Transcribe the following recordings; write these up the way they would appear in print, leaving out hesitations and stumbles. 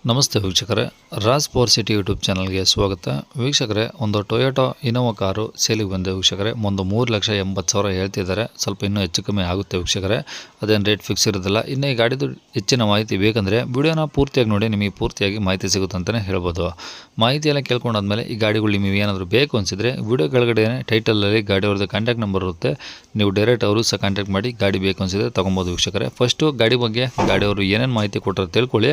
ನಮಸ್ತೆ ವೀಕ್ಷಕರೇ, Raj power city YouTube ಚಾನಲ್ಗೆ ಸ್ವಾಗತ. ವೀಕ್ಷಕರೇ, ಒಂದು ಟೊಯೋಟೋ ಇನೋವಾ ಕಾರು ಸೇಲಿಗೆ ಬಂದೆ ವೀಕ್ಷಕರೇ. ಒಂದು 3,80,000 ಹೇಳ್ತಿದ್ದಾರೆ. ಸ್ವಲ್ಪ ಇನ್ನೂ ಹೆಚ್ಚು ಕಮ್ಮಿ ಆಗುತ್ತೆ ವೀಕ್ಷಕರೇ, ಅದೇನು ರೇಟ್ ಫಿಕ್ಸ್ ಇರೋದಿಲ್ಲ. ಇನ್ನು ಈ ಗಾಡಿದು ಹೆಚ್ಚಿನ ಮಾಹಿತಿ ಬೇಕಂದರೆ ವಿಡಿಯೋನ ಪೂರ್ತಿಯಾಗಿ ನೋಡಿ, ನಿಮಗೆ ಪೂರ್ತಿಯಾಗಿ ಮಾಹಿತಿ ಸಿಗುತ್ತೆ ಅಂತಲೇ ಹೇಳ್ಬೋದು. ಮಾಹಿತಿ ಎಲ್ಲ ಕೇಳ್ಕೊಂಡಾದ್ಮೇಲೆ ಈ ಗಾಡಿಗಳು ನಿಮಗೆ ಏನಾದರೂ ಬೇಕು ಅನಿಸಿದರೆ ವಿಡಿಯೋ ಕೆಳಗಡೆ ಟೈಟಲಲ್ಲಿ ಗಾಡಿಯವ್ರದ್ದು ಕಾಂಟ್ಯಾಕ್ಟ್ ನಂಬರ್ ಇರುತ್ತೆ. ನೀವು ಡೈರೆಕ್ಟ್ ಅವರು ಸಹ ಕಾಂಟ್ಯಾಕ್ಟ್ ಮಾಡಿ ಗಾಡಿ ಬೇಕು ಅನಿಸಿದರೆ ತೊಗೊಬೋದು ವೀಕ್ಷಕರೇ. ಫಸ್ಟು ಗಾಡಿ ಬಗ್ಗೆ ಗಾಡಿಯವರು ಏನೇನು ಮಾಹಿತಿ ಕೊಟ್ಟರು ತಿಳ್ಕೊಳ್ಳಿ,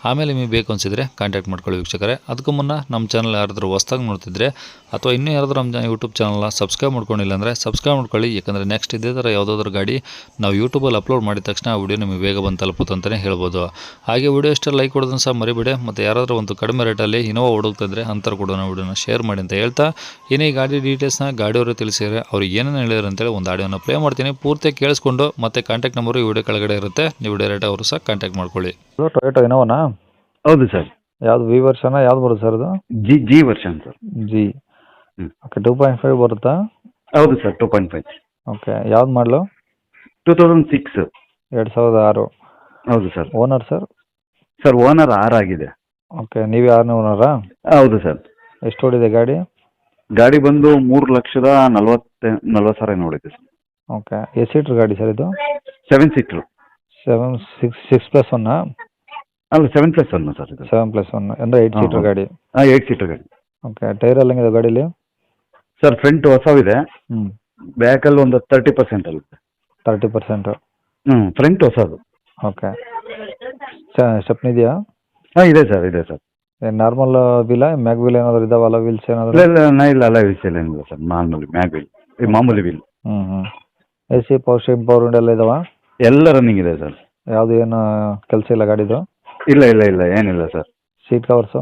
ಆಮೇಲೆ ನಿಮಗೆ ಬೇಕು ಅನಿಸಿದರೆ ಕಾಂಟ್ಯಾಕ್ಟ್ ಮಾಡ್ಕೊಳ್ಳಿ ವೀಕ್ಷಕರೇ. ಅದಕ್ಕೂ ಮುನ್ನ ನಮ್ಮ ಚಾನಲ್ ಯಾರಾದರೂ ಹೊಸ್ದಾಗಿ ನೋಡ್ತಿದ್ರೆ ಅಥವಾ ಇನ್ನೂ ಯಾರಾದರೂ ನಮ್ಮ ಯೂಟ್ಯೂಬ್ ಚಾನಲ್ನ ಸಬ್ಸ್ಕ್ರೈಬ್ ಮಾಡ್ಕೊಂಡಿಲ್ಲ ಅಂದರೆ ಸಬ್ಸ್ಕ್ರೈಬ್ ಮಾಡ್ಕೊಳ್ಳಿ. ಯಾಕಂದರೆ ನೆಕ್ಸ್ಟ್ ಇದೇ ಥರ ಯಾವುದಾದ್ರೂ ಗಾಡಿ ನಾವು ಯೂಟ್ಯೂಬಲ್ಲಿ ಅಪ್ಲೋಡ್ ಮಾಡಿದ ತಕ್ಷಣ ಆ ವಿಡಿಯೋ ನಿಮಗೆ ಬೇಗ ಬಂದು ತಲುಪುತ್ತೆ ಅಂತಲೇ ಹೇಳ್ಬೋದು. ಹಾಗೆ ವಿಡಿಯೋ ಇಷ್ಟ ಲೈಕ್ ಕೊಡೋದನ್ನು ಸಹ ಮರಿಬೇಡಿ. ಮತ್ತು ಯಾರಾದರೂ ಒಂದು ಕಡಿಮೆ ರೇಟಲ್ಲಿ ಇನೋವಾ ಹುಡುಕ್ತಿದ್ರೆ ಅಂತರ ಕೂಡ ವಿಡಿಯೋನ ಶೇರ್ ಮಾಡಿ ಅಂತ ಹೇಳ್ತಾ, ಇನ್ನೇ ಈ ಗಾಡಿ ಡೀಟೇಲ್ಸ್ನ ಗಾಡಿಯವರು ತಿಳಿಸಿದರೆ ಅವ್ರು ಏನೇನು ಹೇಳಿದ್ರು ಅಂತೇಳಿ ಒಂದು ಆಡಿಯೋನ ಪ್ಲೇ ಮಾಡ್ತೀನಿ. ಪೂರ್ತಿ ಕೇಳಿಸ್ಕೊಂಡು ಮತ್ತೆ ಕಾಂಟ್ಯಾಕ್ಟ್ ನಂಬರು ಈ ವಿಡಿಯೋ ಕೆಳಗಡೆ ಇರುತ್ತೆ, ನೀವು ಡೈರೆಕ್ಟ್ ಅವರು ಸಹ ಕಾಂಟ್ಯಾಕ್ಟ್ ಮಾಡ್ಕೊಳ್ಳಿ. ಟೊಯೋಟೋ ಇನೋವಾನಾ? ಹೌದು ಸರ್. ಯಾವ್ದು ವಿ ವರ್ಷನ ಯಾವ್ದು ಬರುತ್ತೆ ಸರ್ ಅದು? G version sir. G. Okay, 2.5 ಬರುತ್ತಾ? ಹೌದು ಸರ್, 2.5. ಓಕೆ, ಯಾವ್ದು ಮಾಡಲು? 2006. 2006. ಹೌದು sir. Owner sir? Sir, owner 6 ಆಗಿದೆ. ಓಕೆ, ನೀವೇ 6ನೇ ಓನರಾ? ಹೌದು ಸರ್. ಎಷ್ಟು ಓಡಿದೆ ಗಾಡಿ? ಗಾಡಿ ಬಂದು 3,40,000 ನೋಡಿದೆ ಸರ್. ಓಕೆ, ಎಷ್ಟು ಸೀಟ್ರ್ ಗಾಡಿ ಸರ್ ಇದು? 7 ಸೀಟ್ರು. 6+1? ಅಲ್ಲ, 7+1 ಸರ್ ಇದು. 7+1 ಅಂದರೆ 8 ಸೀಟ್ರ್ ಗಾಡಿ. 8 ಸೀಟರ್ ಗಾಡಿ. ಓಕೆ, ಟೈರ್ ಎಲ್ಲ ಹೆಂಗಿದೆ ಗಾಡೀಲಿ? Sir, front ಹೊಸವಿದೆ. ಬ್ಯಾಕಲ್ಲಿ ಒಂದು 30% ಆಗುತ್ತೆ. 30%? ಫ್ರಂಟ್ ಹೊಸದು. ಓಕೆ, ಸ್ಟೆಪ್ನಿ ಇದೆಯಾ? ಇದೆ ಸರ್, ಇದೆ ಸರ್. ನಾರ್ಮಲ್ ವೀಲಾ, ಮ್ಯಾಗ್ ವೀಲ್ ಏನಾದರೂ ಇದಾವಲ್ಲ, ವೀಲ್ಸ್ ಏನಾದರೂ? ಇಲ್ಲ ವೀಲ್ಸ್ ಏನಿಲ್ಲ ಸರ್, ಮಾಮೂಲಿ ಮ್ಯಾಗ್ ವೀಲ್, ಮಾಮೂಲಿ wheel. A C, power steering, power window ಎಲ್ಲ ಇದಾವ? ಎಲ್ಲ ರನ್ನಿಂಗ್ ಇದೆ ಸರ್. ಯಾವುದು ಏನು ಕೆಲಸ ಇಲ್ಲ ಗಾಡಿದು? ಇಲ್ಲ ಏನಿಲ್ಲ ಸರ್. Seat covers?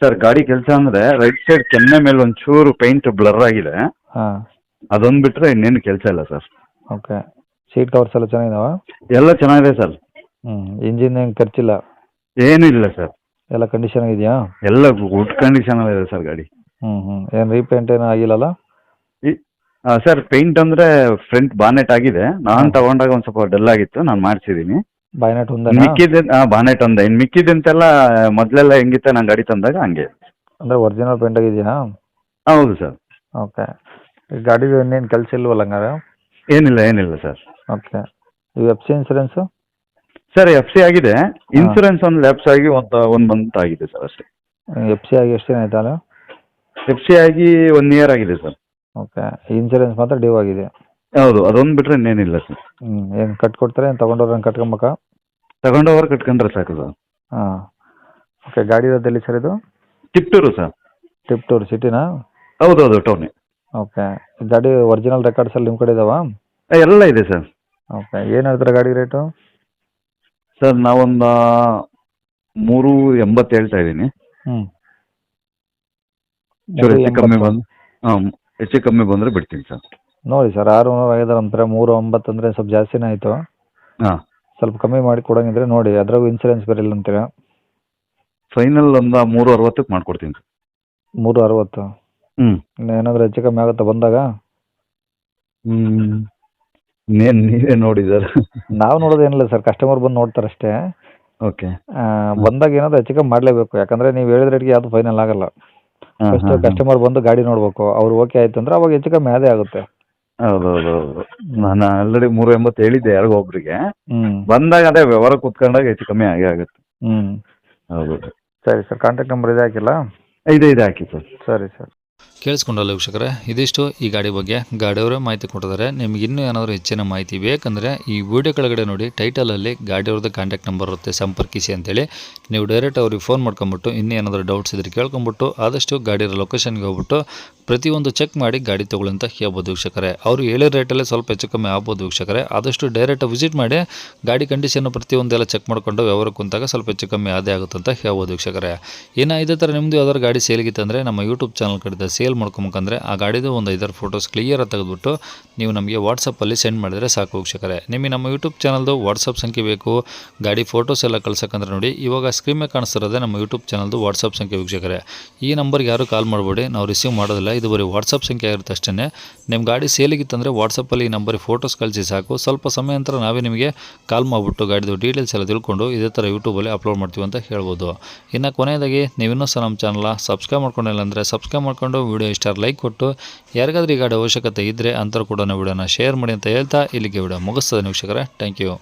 ಸರ್, ಗಾಡಿ ಕೆಲಸ ಅಂದರೆ ರೈಟ್ ಸೈಡ್ ಕೆನ್ನೆ ಮೇಲೆ ಒಂಚೂರು ಪೇಂಟ್ ಬ್ಲರ್ ಆಗಿದೆ. ಹಾಂ, ಅದೊಂದು ಬಿಟ್ಟರೆ ಇನ್ನೇನು ಕೆಲಸ ಇಲ್ಲ ಸರ್. ಓಕೆ, ಸೀಟ್ ಕವರ್ಸ್ ಎಲ್ಲ ಚೆನ್ನಾಗಿದಾವ? ಎಲ್ಲ ಚೆನ್ನಾಗಿದೆ ಸರ್. ಇಂಜಿನ್ ಏನು ಖರ್ಚಿಲ್ಲ? ಏನೂ ಇಲ್ಲ ಸರ್. ಎಲ್ಲ ಕಂಡೀಷನ್ ಆಗಿದೆಯಾ? ಎಲ್ಲ ಗುಡ್ ಕಂಡೀಷನ್ ಇದೆ ಸರ್ ಗಾಡಿ. ಏನು ರೀಪೇಂಟ್ ಏನು ಆಗಿಲ್ಲಲ್ಲ? ಸರ್, ಪೇಂಟ್ ಅಂದರೆ ಫ್ರಂಟ್ ಬಾನೆಟ್ ಆಗಿದೆ. ನಾನು ತಗೊಂಡಾಗ ಒಂದು ಸ್ವಲ್ಪ ಡಲ್ ಆಗಿತ್ತು, ನಾನು ಮಾಡಿಸಿದ್ದೀನಿ. ಬಾಯ್ನೆಟ್ ಒಂದೇ? ಬಾನೆಟ್ ಒಂದೇ. ಇನ್ನು ಮಿಕ್ಕಿದಂತೆಲ್ಲ ಮೊದಲೆಲ್ಲ ಹೆಂಗಿತ್ತು ನಾನು ಗಾಡಿ ತಂದಾಗ ಹಂಗೆ. ಅಂದರೆ ಒರಿಜಿನಲ್ ಪೇಂಟ್ ಆಗಿದೆಯಾ? ಹೌದು ಸರ್. ಓಕೆ, ಈ ಗಾಡಿದು ಇನ್ನೇನು ಕೆಲಸ ಇಲ್ವಲ್ಲ ಹಂಗಾರೆ? ಏನಿಲ್ಲ ಸರ್. ಓಕೆ, ಈ F C insurance? Sir, FC ಆಗಿದೆ. ಇನ್ಸೂರೆನ್ಸ್ ಒಂದು ಲ್ಯಾಪ್ಸ್ ಆಗಿ ಒಂದು ಮಂತ್ ಆಗಿದೆ ಸರ್ ಅಷ್ಟೇ. ಎಫ್ ಸಿ ಆಗಿ ಎಷ್ಟು ದಿನ ಆಯ್ತಲ್ಲ? FC ಆಗಿ 1 ಇಯರ್ ಆಗಿದೆ ಸರ್. ಓಕೆ, ಇನ್ಸೂರೆನ್ಸ್ ಮಾತ್ರ ಡ್ಯೂ ಆಗಿದೆ? ಹೌದು, ಅದೊಂದು ಬಿಟ್ಟರೆ ಇನ್ನೇನಿಲ್ಲ ಸರ್. ಏನು ಕಟ್ಕೊಡ್ತಾರೆ, ಏನು ತೊಗೊಂಡವ್ರನ್ನ ಕಟ್ಕೊಬೇಕಾ? ತಗೊಂಡವ್ರು ಕಟ್ಕೊಂಡ್ರೆ ಸಾಕು ಸರ್. ಹಾಂ, ಓಕೆ. ಗಾಡಿ ಇರೋದೆಲ್ಲಿ ಸರ್ ಇದು? ಟಿಪ್ಟೂರು ಸರ್. ಟಿಪ್ಟೂರು ಸಿಟಿನಾ? ಹೌದು, ಟೌನೇ. ಓಕೆ, ಈ ಗಾಡಿ ಒರಿಜಿನಲ್ ರೆಕಾರ್ಡ್ಸ್ ಎಲ್ಲ ನಿಮ್ಮ ಕಡೆ ಇದಾವಾ? ಎಲ್ಲ ಇದೆ ಸರ್. ಓಕೆ, ಏನು ಹೇಳ್ತಾರೆ ಗಾಡಿ ರೇಟು? ಸರ್, ನಾವೊಂದು 380 ಹೇಳ್ತಾ ಇದ್ದೀನಿ. ಹೆಚ್ಚು ಕಮ್ಮಿ ಬಂದರೆ ಬಿಡ್ತೀನಿ ಸರ್. ನೋಡಿ ಸರ್, 600 ಆಗಿದೆ ಅಂತಾರೆ, 390 ಅಂದರೆ ಸ್ವಲ್ಪ ಜಾಸ್ತಿನೇ ಆಯಿತು. ಹಾಂ, ಸ್ವಲ್ಪ ಕಮ್ಮಿ ಮಾಡಿ ಕೊಡೋಂಗಿದ್ರೆ ನೋಡಿ. ಅದ್ರಾಗೂ ಇನ್ಸೂರೆನ್ಸ್ ಬೇರೆ ಇಲ್ಲ ಅಂತೀರಾ? ಫೈನಲ್ ಒಂದು 360ಕ್ಕೆ ಮಾಡ್ಕೊಡ್ತೀನಿ ಸರ್. 360? ಏನಾದರೂ ಹೆಚ್ಚು ಕಮ್ಮಿ ಆಗುತ್ತಾ ಬಂದಾಗ? ನೀವೇ ನೋಡಿ ಸರ್. ನಾವು ನೋಡೋದೇನಿಲ್ಲ ಸರ್, ಕಸ್ಟಮರ್ ಬಂದು ನೋಡ್ತಾರೆ ಅಷ್ಟೇ. ಓಕೆ, ಬಂದಾಗ ಏನಾದರೂ ಹೆಚ್ಚು ಕಮ್ಮಿ ಮಾಡಲೇಬೇಕು. ಯಾಕಂದರೆ ನೀವು ಹೇಳಿದ ರೇಟ್ಗೆ ಯಾವುದು ಫೈನಲ್ ಆಗಲ್ಲ. ಫಸ್ಟ್ ಕಸ್ಟಮರ್ ಬಂದು ಗಾಡಿ ನೋಡಬೇಕು, ಅವ್ರು ಓಕೆ ಆಯಿತು ಅಂದರೆ ಅವಾಗ ಹೆಚ್ಚು ಕಮ್ಮಿ ಅದೇ ಆಗುತ್ತೆ. ಹೌದು. ನಾನು ಆಲ್ರೆಡಿ 380 ಹೇಳಿದ್ದೆ ಯಾರಿಗೋ ಒಬ್ರಿಗೆ. ಬಂದಾಗ ಅದೇ ವ್ಯವಹಾರ ಕೂತ್ಕೊಂಡಾಗ ಹೆಚ್ಚು ಕಮ್ಮಿ ಆಗೇ ಆಗುತ್ತೆ. ಹೌದು. ಸರಿ ಸರ್, ಕಾಂಟ್ಯಾಕ್ಟ್ ನಂಬರ್ ಇದೆ ಹಾಕಿಲ್ಲ? ಇದೆ ಹಾಕಿ ಸರ್. ಸರಿ ಸರ್. ಕೇಳಿಸ್ಕೊಂಡಲ್ಲ ವೀಕ್ಷಕರೇ, ಇದಿಷ್ಟು ಈ ಗಾಡಿ ಬಗ್ಗೆ ಗಾಡಿಯವರೇ ಮಾಹಿತಿ ಕೊಟ್ಟಿದ್ದಾರೆ. ನಿಮ್ಗೆ ಇನ್ನೂ ಏನಾದರೂ ಹೆಚ್ಚಿನ ಮಾಹಿತಿ ಬೇಕಂದರೆ ಈ ವಿಡಿಯೋ ಕೆಳಗಡೆ ನೋಡಿ, ಟೈಟಲಲ್ಲಿ ಗಾಡಿಯವ್ರದ್ದು ಕಾಂಟ್ಯಾಕ್ಟ್ ನಂಬರ್ ಇರುತ್ತೆ, ಸಂಪರ್ಕಿಸಿ ಅಂತೇಳಿ. ನೀವು ಡೈರೆಕ್ಟ್ ಅವ್ರಿಗೆ ಫೋನ್ ಮಾಡ್ಕೊಂಬಿಟ್ಟು ಇನ್ನೂ ಏನಾದರೂ ಡೌಟ್ಸ್ ಇದ್ರೆ ಕೇಳ್ಕೊಂಬಿಟ್ಟು ಆದಷ್ಟು ಗಾಡಿಯ ಲೊಕೇಶನ್ಗೆ ಹೋಗ್ಬಿಟ್ಟು ಪ್ರತಿಯೊಂದು ಚೆಕ್ ಮಾಡಿ ಗಾಡಿ ತೊಗೊಳ್ಳಿ ಅಂತ ಹೇಳ್ಬೋದು ವೀಕ್ಷಕರೇ. ಅವರು ಹೇಳೋ ರೇಟಲ್ಲೇ ಸ್ವಲ್ಪ ಹೆಚ್ಚು ಕಮ್ಮಿ ಆಗ್ಬೋದು ವೀಕ್ಷಕರೇ. ಆದಷ್ಟು ಡೈರೆಕ್ಟ್ ವಿಸಿಟ್ ಮಾಡಿ ಗಾಡಿ ಕಂಡೀಷನ್ ಪ್ರತಿಯೊಂದೆಲ್ಲ ಚೆಕ್ ಮಾಡಿಕೊಂಡು ವ್ಯವಹಾರ ಕುಂತಾಗ ಸ್ವಲ್ಪ ಹೆಚ್ಚು ಕಮ್ಮಿ ಆದೇ ಆಗುತ್ತೆ ಅಂತ ಹೇಳ್ಬೋದು ವೀಕ್ಷಕರೇ. ಇನ್ನು ಇದೇ ಥರ ನಿಮ್ಮದು ಯಾವ್ದಾದ್ರು ಗಾಡಿ ಸೇಲಿಗಿತ್ತಂದರೆ ನಮ್ಮ ಯೂಟ್ಯೂಬ್ ಚಾನಲ್ ಕಡೆ ಸೇಲ್ ಮಾಡ್ಕೊಬೇಕಂದ್ರೆ ಆ ಗಾಡಿದು ಒಂದು 5 ಫೋಟೋಸ್ ಕ್ಲಿಯರಾಗಿ ತೆಗೆದುಬಿಟ್ಟು ನೀವು ನಮಗೆ ವಾಟ್ಸಪ್ಪಲ್ಲಿ ಸೆಂಡ್ ಮಾಡಿದರೆ ಸಾಕು ವೀಕ್ಷಕರೇ. ನಿಮಗೆ ನಮ್ಮ ಯೂಟ್ಯೂಬ್ ಚಾನಲ್ದು ವಾಟ್ಸಪ್ ಸಂಖ್ಯೆ ಬೇಕು, ಗಾಡಿ ಫೋಟೋಸ್ ಎಲ್ಲ ಕಳ್ಸೋಕ್ಕಂದ್ರೆ ನೋಡಿ ಇವಾಗ ಸ್ಕ್ರೀನ್ ಮೇಲೆ ಕಾಣಿಸ್ತಿರೋದೇ ನಮ್ಮ ಯೂಟ್ಯೂಬ್ ಚಾನಲ್ದು ವಾಟ್ಸಪ್ ಸಂಖ್ಯೆ ವೀಕ್ಷಕರೇ. ಈ ನಂಬರ್ಗೆ ಯಾರು ಕಾಲ್ ಮಾಡಬೇಡಿ, ನಾವು ರಿಸೀವ್ ಮಾಡೋದಿಲ್ಲ. ಇದು ಬರೀ ವಾಟ್ಸಪ್ ಸಂಖ್ಯೆ ಆಗಿರುತ್ತೆ ಅಷ್ಟೇ. ನಿಮ್ಮ ಗಾಡಿ ಸೇಲಿಗಿತ್ತಂದರೆ ವಾಟ್ಸಪ್ಪಲ್ಲಿ ಈ ನಂಬರಿಗೆ ಫೋಟೋಸ್ ಕಳಿಸಿ ಸಾಕು. ಸ್ವಲ್ಪ ಸಮಯ ನಂತರ ನಾವೇ ನಿಮಗೆ ಕಾಲ್ ಮಾಡಿಬಿಟ್ಟು ಗಾಡಿದು ಡೀಟೇಲ್ಸ್ ಎಲ್ಲ ತಿಳ್ಕೊಂಡು ಇದೇ ಥರ ಯೂಟ್ಯೂಬಲ್ಲಿ ಅಪ್ಲೋಡ್ ಮಾಡ್ತೀವಿ ಅಂತ ಹೇಳ್ಬೋದು. ಇನ್ನು ಕೊನೆಯದಾಗಿ ನೀವು ಇನ್ನೂ ಸಹ ನಮ್ಮ ಚಾನಲ್ನ ಸಬ್ಸ್ಕ್ರೈಬ್ ಮಾಡ್ಕೊಂಡಿಲ್ಲ ಅಂದರೆ ಸಬ್ಸ್ಕ್ರೈಬ್ ಮಾಡ್ಕೊಂಡು ವಿಡಿಯೋ ಇಷ್ಟ ಲೈಕ್ ಕೊಟ್ಟು ಯಾರಿಗಾದ್ರೂ ಈ ಗಾಡಿ ಅವಶ್ಯಕತೆ ಇದ್ದರೆ ಅಂಥವ್ರು ಕೂಡ ವಿಡಿಯೋನ ಶೇರ್ ಮಾಡಿ ಅಂತ ಹೇಳ್ತಾ ಇಲ್ಲಿಗೆ ವಿಡಿಯೋ ಮುಗಿಸ್ತದೆ ವೀಕ್ಷಕರೇ. Thank you.